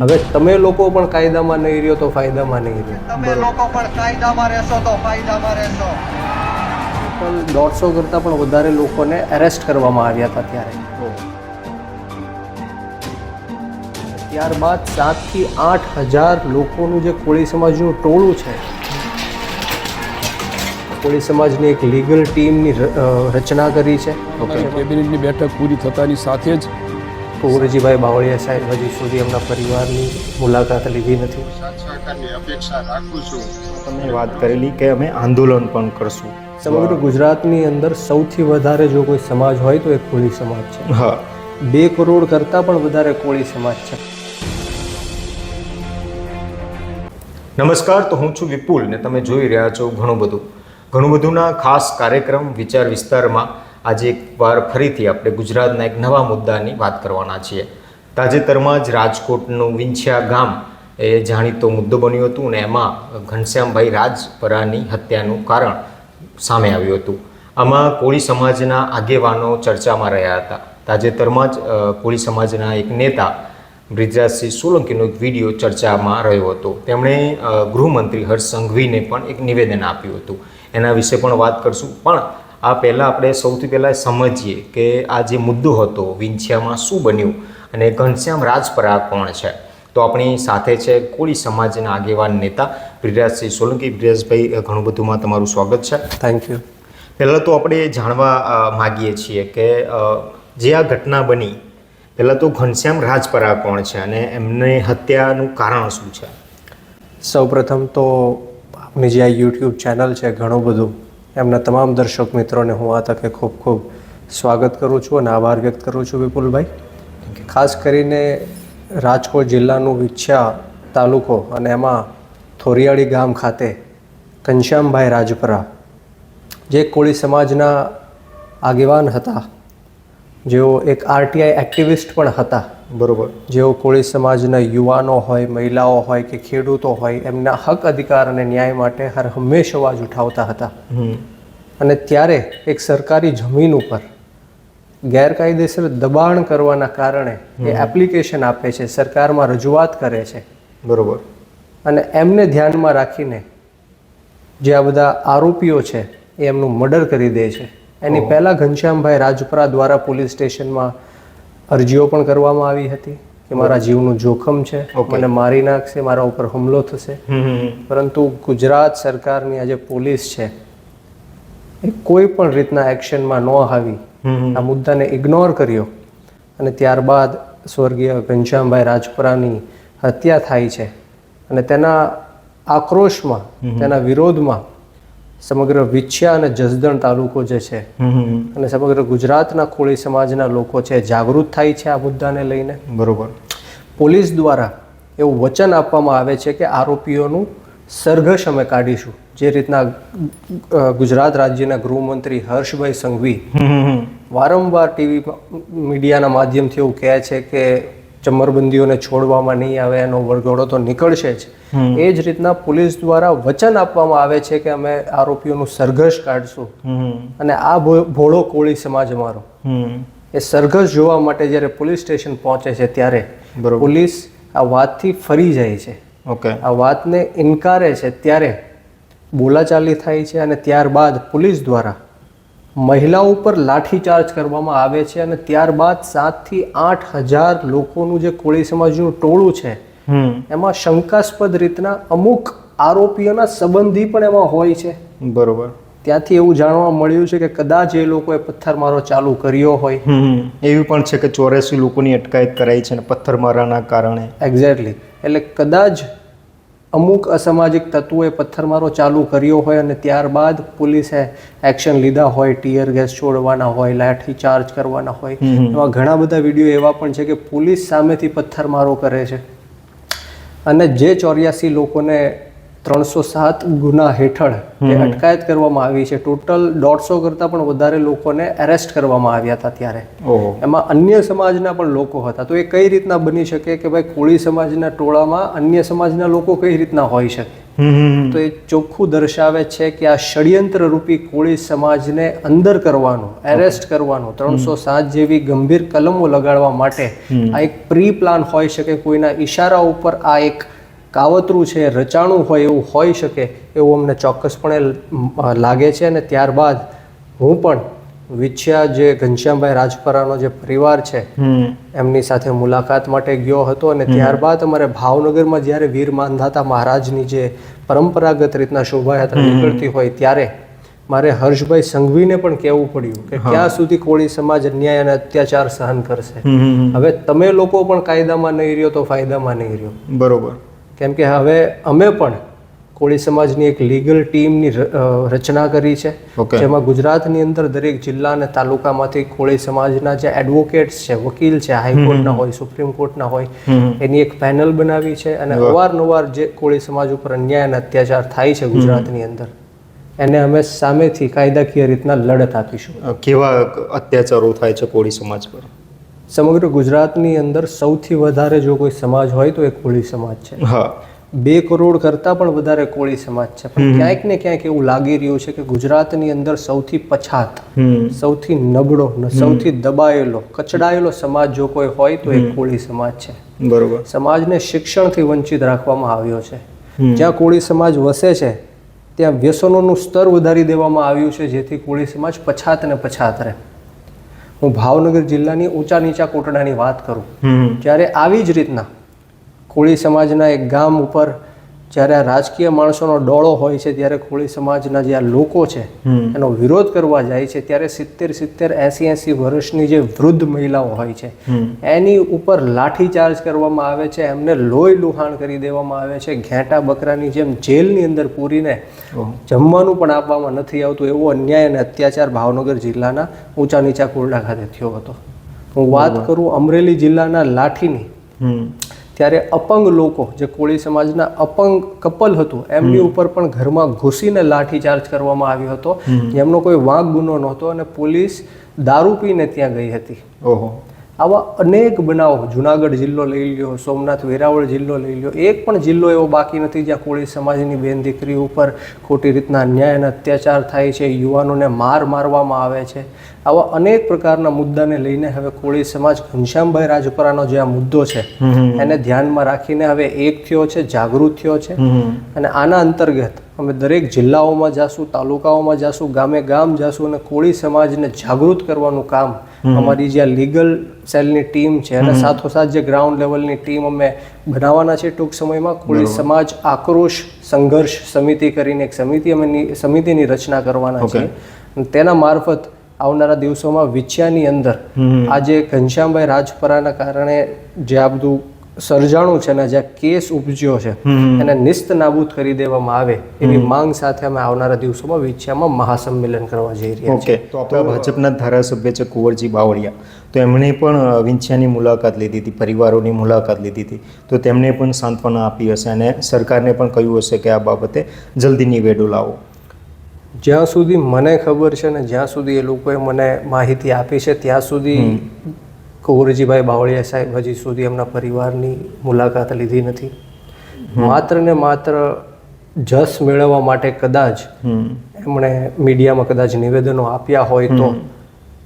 હવે તમે લોકો પણ કાયદામાં નહીં રહ્યો તો ફાયદામાં નહીં રહ્યો. તમે લોકો પણ કાયદામાં રહેશો તો ફાયદામાં રહેશો. પણ 150 કરતાં પણ વધારે લોકોને એરેસ્ટ કરવામાં આવ્યા હતા ત્યારે. ત્યારબાદ 7 થી 8 હજાર લોકોનું જે કોળી સમાજનું ટોળું છે, કોળી સમાજની એક લીગલ ટીમની રચના કરી છે. કેબિનેટની બેઠક પૂરી થતાની સાથે જ કુંવરજીભાઈ બાવળિયા સાહેબ હજી સુધી એમના પરિવારની મુલાકાત લીધી નથી. સરકારની અપેક્ષા રાખું છું. તમે વાત કરેલી કે અમે આંદોલન પણ કરશું. સમગ્ર ગુજરાતની અંદર સૌથી વધારે જો કોઈ સમાજ હોય તો એ કોળી સમાજ છે. હા, 2 કરોડ કરતાં પણ વધારે કોળી સમાજ છે. નમસ્કાર. તો હું છું વિપુલ ને તમે જોઈ રહ્યા છો ઘણું બધુંના ખાસ કાર્યક્રમ વિચાર વિસ્તારમાં આજે એકવાર ફરીથી આપણે ગુજરાતના એક નવા મુદ્દાની વાત કરવાના છીએ. તાજેતરમાં જ રાજકોટનું વિંછિયા ગામ એ જાણીતો મુદ્દો બન્યો હતું અને એમાં ઘનશ્યામભાઈ રાજપરાની હત્યાનું કારણ સામે આવ્યું હતું. આમાં કોળી સમાજના આગેવાનો ચર્ચામાં રહ્યા હતા. તાજેતરમાં જ કોળી સમાજના એક નેતા બ્રિજરાજસિંહ સોલંકીનો એક વિડીયો ચર્ચામાં રહ્યો હતો. તેમણે ગૃહમંત્રી હર્ષ સંઘવીને પણ એક નિવેદન આપ્યું હતું. એના વિશે પણ વાત કરશું. પણ આ પહેલાં આપણે સૌથી પહેલાં સમજીએ કે આ જે મુદ્દો હતો વિંછિયામાં શું બન્યું અને ઘનશ્યામ રાજપરા કોણ છે. તો આપણી સાથે છે કોળી સમાજના આગેવાન નેતા બ્રિજરાજસિંહ સોલંકી. બ્રિજરાજભાઈ, ઘણું બધુંમાં તમારું સ્વાગત છે. Thank you. પહેલાં તો આપણે જાણવા માગીએ છીએ કે જે આ ઘટના બની, પહેલાં તો ઘનશ્યામ રાજપરા કોણ છે અને એમને હત્યાનું કારણ શું છે? સૌપ્રથમ તો આપની જે આ યુટ્યુબ ચેનલ છે ઘણું બધું, એમના તમામ દર્શક મિત્રોને હું આ તકે ખૂબ ખૂબ સ્વાગત કરું છું અને આભાર વ્યક્ત કરું છું વિપુલભાઈ. ખાસ કરીને રાજકોટ જિલ્લાનું વિંછિયા તાલુકો અને એમાં થોરિયાળી ગામ ખાતે ઘનશ્યામભાઈ રાજપરા જે કોળી સમાજના આગેવાન હતા, જેઓ એક આરટીઆઈ એક્ટિવિસ્ટ પણ હતા. બરોબર. જેઓ કોળી સમાજના યુવાનો હોય, મહિલાઓ હોય કે ખેડૂતો હોય, એમના હક અધિકાર અને ન્યાય માટે હર હંમેશ અવાજ ઉઠાવતા હતા. અને ત્યારે એક સરકારી જમીન ઉપર ગેરકાયદેસર દબાણ કરવાના કારણે એ એપ્લિકેશન આપે છે, સરકારમાં રજૂઆત કરે છે. બરોબર. અને એમને ધ્યાનમાં રાખીને જે આ બધા આરોપીઓ છે એ એમનું મર્ડર કરી દે છે. એની પહેલાં ઘનશ્યામભાઈ રાજપરા દ્વારા પોલીસ સ્ટેશનમાં અરજીઓ પણ કરવામાં આવી હતી કે મારા જીવનું જોખમ છે, મને મારી નાખશે, મારા ઉપર હુમલો થશે. પરંતુ ગુજરાત સરકારની આ જે પોલીસ છે એ કોઈ પણ રીતના એક્શનમાં ન આવી, આ મુદ્દાને ઇગ્નોર કર્યો અને ત્યારબાદ સ્વર્ગીય ઘનશ્યામભાઈ રાજપરાની હત્યા થાય છે. અને તેના આક્રોશમાં, તેના વિરોધમાં સમગ્ર વિંછિયા અને જસદણ તાલુકો જે છે અને સમગ્ર ગુજરાતના કોળી સમાજના લોકો છે જાગૃત થાય છે આ મુદ્દાને લઈને. બરોબર. પોલીસ દ્વારા એવું વચન આપવામાં આવે છે કે આરોપીઓનું સરઘસ અમે કાઢીશું. જે રીતના ગુજરાત રાજ્યના ગૃહમંત્રી હર્ષભાઈ સંઘવી વારંવાર ટીવી મીડિયાના માધ્યમથી એવું કહે છે કે ચમરબંધીઓને છોડવામાં નહીં આવે, એનો વરઘોડો તો નીકળશે જ. એ જ રીતના પોલીસ દ્વારા વચન આપવામાં આવે છે કે અમે આરોપીઓનું સરઘસ કાઢશું. અને આ ભોળો કોળી સમાજ અમારો એ સરઘસ જોવા માટે જ્યારે પોલીસ સ્ટેશન પહોંચે છે ત્યારે પોલીસ આ વાતથી ફરી જાય છે. ઓકે. આ વાતને ઇનકારે છે ત્યારે બોલાચાલી થાય છે અને ત્યારબાદ પોલીસ દ્વારા મહિલાઓ ઉપર લાઠીચાર્જ કરવામાં આવે છે. અને ત્યારબાદ 7 થી 8 હજાર લોકોનું જે કોળી સમાજનું ટોળું છે એમાં શંકાસ્પદ રીતના અમુક આરોપીઓના સંબંધી પણ એમાં હોય છે. બરોબર. ત્યાંથી એવું જાણવા મળ્યું છે કે કદાચ એ લોકોએ પથ્થરમારો ચાલુ કર્યો હોય. એવી પણ છે કે 84 લોકોની અટકાયત કરાઈ છે ને પથ્થરમારાના કારણે. એક્ઝેક્ટલી. એટલે કદાચ અમુક અસામાજિક તત્વોએ પથ્થરમારો ચાલુ કર્યો હોય અને ત્યારબાદ પોલીસે એક્શન લીધા હોય, ટીયર ગેસ છોડવાના હોય, લાઠી ચાર્જ કરવાના હોય. એવા ઘણા બધા વિડીયો એવા પણ છે કે પોલીસ સામેથી પથ્થરમારો કરે છે. અને જે 84 લોકોને 307 ગુના હેઠળ અટકાયત કરવામાં આવી છે, ટોટલ 150 કરતાં પણ વધારે લોકોને એરેસ્ટ કરવામાં આવ્યા હતા ત્યારે. એમાં અન્ય સમાજના પણ લોકો હતા. તો એ કઈ રીતના બની શકે કે ભાઈ કોળી સમાજના ટોળામાં અન્ય સમાજના લોકો કઈ રીતના હોઈ શકે? તો એ ચોખ્ખું દર્શાવે છે કે આ ષડયંત્ર રૂપી કોળી સમાજને અંદર કરવાનું, એરેસ્ટ કરવાનું, 307 જેવી ગંભીર કલમો લગાડવા માટે આ એક પ્રી પ્લાન હોઈ શકે, કોઈના ઈશારા ઉપર આ એક કાવતરું છે, રચાણું હોય એવું હોઈ શકે એવું અમને ચોક્કસપણે લાગે છે. અને ત્યારબાદ હું પણ વિછ્યા જે ઘનશ્યામભાઈ રાજપરાનો જે પરિવાર છે એમની સાથે મુલાકાત માટે ગયો હતો. અને ત્યારબાદ અમારે ભાવનગરમાં જ્યારે વીર માંધાતા મહારાજની જે પરંપરાગત રીતના શોભાયાત્રા નીકળતી હોય ત્યારે મારે હર્ષભાઈ સંઘવીને પણ કહેવું પડ્યું કે ક્યાં સુધી કોળી સમાજ અન્યાય અને અત્યાચાર સહન કરશે. હવે તમે લોકો પણ કાયદામાં નહીં રહ્યો તો ફાયદામાં નહીં રહ્યો. બરોબર. કેમ કે હવે અમે પણ કોળી સમાજની એક લીગલ ટીમની રચના કરી છે, જેમાં ગુજરાતની અંદર દરેક જિલ્લા અને તાલુકામાંથી કોળી સમાજના જે એડવોકેટ્સ છે, વકીલ છે, હાઈકોર્ટના હોય, સુપ્રીમ કોર્ટના હોય, એની એક પેનલ બનાવી છે. અને અવારનવાર જે કોળી સમાજ ઉપર અન્યાય અને અત્યાચાર થાય છે ગુજરાતની અંદર, એને અમે સામેથી કાયદાકીય રીતના લડત આપીશું. કેવા અત્યાચારો થાય છે કોળી સમાજ પર? સમગ્ર ગુજરાતની અંદર સૌથી વધારે જો કોઈ સમાજ હોય તો એ કોળી સમાજ છે. 2 કરોડ કરતાં પણ વધારે કોળી સમાજ છે. પણ ક્યાંક ને ક્યાંક એવું લાગી રહ્યું છે કે ગુજરાતની અંદર સૌથી પછાત, સૌથી નબળો, સૌથી દબાયેલો, કચડાયેલો સમાજ જો કોઈ હોય તો એ કોળી સમાજ છે. બરોબર. સમાજને શિક્ષણથી વંચિત રાખવામાં આવ્યો છે. જ્યાં કોળી સમાજ વસે છે ત્યાં વ્યસનોનું સ્તર વધારી દેવામાં આવ્યું છે, જેથી કોળી સમાજ પછાત ને પછાત રહે. હું ભાવનગર જિલ્લાની ઊંચા નીચા કોટડાની વાત કરું, જ્યારે આવી જ રીતના કોળી સમાજના એક ગામ ઉપર જ્યારે આ રાજકીય માણસોનો ડોળો હોય છે, ત્યારે કોળી સમાજના જે આ લોકો છે એનો વિરોધ કરવા જાય છે, ત્યારે 70, 80 વર્ષની જે વૃદ્ધ મહિલાઓ હોય છે એની ઉપર લાઠીચાર્જ કરવામાં આવે છે, એમને લોહી લુહાણ કરી દેવામાં આવે છે, ઘેંટા બકરાની જેમ જેલની અંદર પૂરીને જમવાનું પણ આપવામાં નથી આવતું. એવો અન્યાય અને અત્યાચાર ભાવનગર જિલ્લાના ઊંચા નીચા કોરડા ખાતે થયો હતો. હું વાત કરું અમરેલી જિલ્લાના લાઠીની, ત્યારે અપંગ લોકો, જે કોળી સમાજના અપંગ કપલ હતું, એમની ઉપર પણ ઘરમાં ઘૂસીને લાઠીચાર્જ કરવામાં આવ્યો હતો, જેમનો કોઈ વાંક ગુનો નહોતો, અને પોલીસ દારૂ પીને ત્યાં ગઈ હતી. આવા અનેક બનાવો, જુનાગઢ જિલ્લો લઈ લ્યો, સોમનાથ વેરાવળ જિલ્લો લઈ લ્યો, એક પણ જિલ્લો એવો બાકી નથી જ્યાં કોળી સમાજની બેન દીકરી ઉપર ખોટી રીતના અન્યાય અને અત્યાચાર થાય છે, યુવાનોને મારવામાં આવે છે. આવા અનેક પ્રકારના મુદ્દાને લઈને હવે કોળી સમાજ ઘનશ્યામભાઈ રાજપરાનો જે આ મુદ્દો છે એને ધ્યાનમાં રાખીને હવે એક થયો છે, જાગૃત થયો છે. અને આના અંતર્ગત અમે દરેક જિલ્લાઓમાં જાશું, તાલુકાઓમાં જાશું, ગામે ગામ જાશું અને કોળી સમાજને જાગૃત કરવાનું કામ અમારી જે લીગલ સેલની ટીમ છે અને સાથોસાથ જે ગ્રાઉન્ડ લેવલની ટીમ અમે બનાવવાના છે ટૂંક સમયમાં. કોળી સમાજ આક્રોશ સંઘર્ષ સમિતિ કરીને એક સમિતિની રચના કરવાના છે. તેના મારફત આવનારા દિવસોમાં વિછ્યાની અંદર આજે ઘનશ્યામભાઈ રાજપરાના કારણે જે આ બધું સર્જાણું છે ને જે કેસ ઉપજ્યો છે એને નિસ્ત નાબૂદ કરી દેવામાં આવે એવી માંગ સાથે અમે આવનારા દિવસોમાં વિછ્યામાં મહાસંમેલન કરવા જઈ રહ્યા છીએ. તો આપણા ભાજપના ધારાસભ્ય છે કુંવરજી બાવળિયા, તો એમણે પણ વિંછિયાની મુલાકાત લીધી હતી, પરિવારોની મુલાકાત લીધી હતી, તો તેમણે પણ સાંત્વના આપી હશે અને સરકારને પણ કહ્યું હશે કે આ બાબતે જલ્દી નિવેડો લાવો. જ્યાં સુધી મને ખબર છે ને જ્યાં સુધી એ લોકોએ મને માહિતી આપી છે ત્યાં સુધી કુંવરજીભાઈ બાવળિયા સાહેબ હજી સુધી એમના પરિવારની મુલાકાત લીધી નથી. માત્ર ને માત્ર જસ મેળવવા માટે કદાચ એમણે મીડિયામાં કદાચ નિવેદનો આપ્યા હોય તો,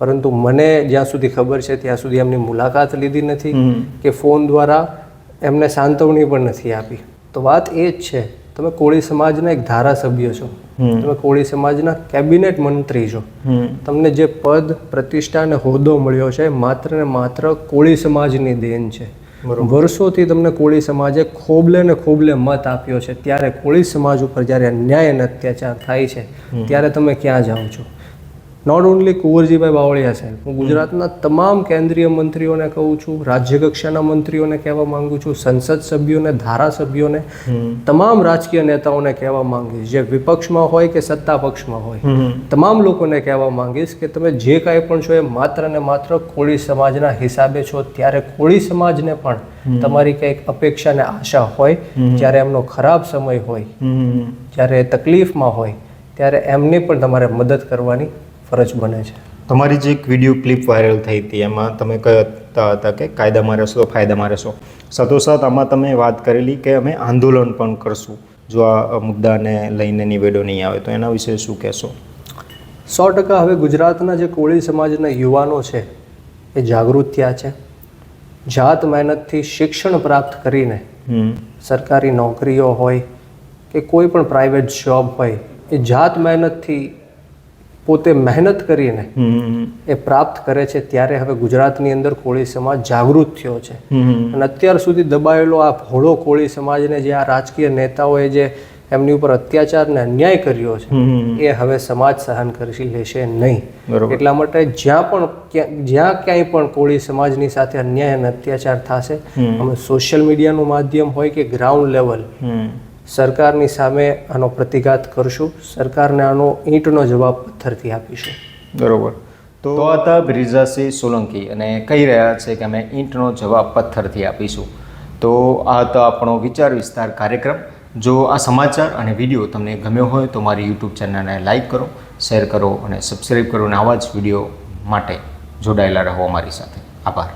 પરંતુ મને જ્યાં સુધી ખબર છે ત્યાં સુધી એમની મુલાકાત લીધી નથી કે ફોન દ્વારા એમને સાંત્વણી પણ નથી આપી. તો વાત એ જ છે, તમે કોળી સમાજના એક ધારાસભ્ય છો, તમે કોળી સમાજના કેબિનેટ મંત્રી છો, તમને જે પદ, પ્રતિષ્ઠા અને હોદ્દો મળ્યો છે માત્ર ને માત્ર કોળી સમાજની દેન છે. વર્ષોથી તમને કોળી સમાજે ખોબલે ને ખોબલે મત આપ્યો છે, ત્યારે કોળી સમાજ ઉપર જ્યારે અન્યાય અને અત્યાચાર થાય છે ત્યારે તમે ક્યાં જાઓ છો? નોટ ઓનલી કુંવરજીભાઈ બાવળિયા સાહેબ, હું ગુજરાતના તમામ કેન્દ્રીય મંત્રીઓને કહું છું, રાજ્ય કક્ષાના મંત્રીઓને કહેવા માંગુ છું, સંસદ સભ્યોને, ધારાસભ્યોને, તમામ રાજકીય નેતાઓને કહેવા માંગીશ, જે વિપક્ષમાં હોય કે સત્તા પક્ષમાં હોય, તમામ લોકોને કહેવા માંગીશ કે તમે જે કાંઈ પણ છો એ માત્ર ને માત્ર કોળી સમાજના હિસાબે છો. ત્યારે કોળી સમાજને પણ તમારી કંઈક અપેક્ષા ને આશા હોય, જ્યારે એમનો ખરાબ સમય હોય, જ્યારે તકલીફમાં હોય, ત્યારે એમને પણ તમારે મદદ કરવાની ફરજ બને છે. તમારી જે એક વિડીયો ક્લિપ વાયરલ થઈ હતી એમાં તમે કહેતા હતા કે કાયદામાં રહેશો તો ફાયદામાં રહેશો, સાથોસાથ આમાં તમે વાત કરેલી કે અમે આંદોલન પણ કરશું જો આ મુદ્દાને લઈને નિવેડો નહીં આવે તો એના વિશે શું કહેશો? 100% હવે ગુજરાતના જે કોળી સમાજના યુવાનો છે એ જાગૃત થયા છે. જાત મહેનતથી શિક્ષણ પ્રાપ્ત કરીને સરકારી નોકરીઓ હોય કે કોઈ પણ પ્રાઇવેટ જોબ હોય એ જાત મહેનતથી પોતે મહેનત કરીને એ પ્રાપ્ત કરે છે. ત્યારે હવે ગુજરાતની અંદર કોળી સમાજ જાગૃત થયો છે. અને અત્યાર સુધી દબાયેલો આ ભોળો કોળી સમાજને જે આ રાજકીય નેતાઓએ જે એમની ઉપર અત્યાચાર ને અન્યાય કર્યો છે એ હવે સમાજ સહન કરી લેશે નહીં. એટલા માટે જ્યાં ક્યાંય પણ કોળી સમાજની સાથે અન્યાય અને અત્યાચાર થશે અમે સોશિયલ મીડિયાનું માધ્યમ હોય કે ગ્રાઉન્ડ લેવલ સરકારની સામે આનો પ્રતિઘાત કરશું. સરકારને આનો ઈંટનો જવાબ પથ્થરથી આપીશું. બરોબર. તો આ હતા બ્રિજાસિંહ સોલંકી અને કહી રહ્યા છે કે અમે ઈંટનો જવાબ પથ્થરથી આપીશું. તો આ હતો આપણો વિચાર વિસ્તાર કાર્યક્રમ. જો આ સમાચાર અને વિડીયો તમને ગમ્યો હોય તો મારી યુટ્યુબ ચેનલને લાઇક કરો, શેર કરો અને સબસ્ક્રાઈબ કરો અને આવા જ વિડીયો માટે જોડાયેલા રહો અમારી સાથે. આભાર.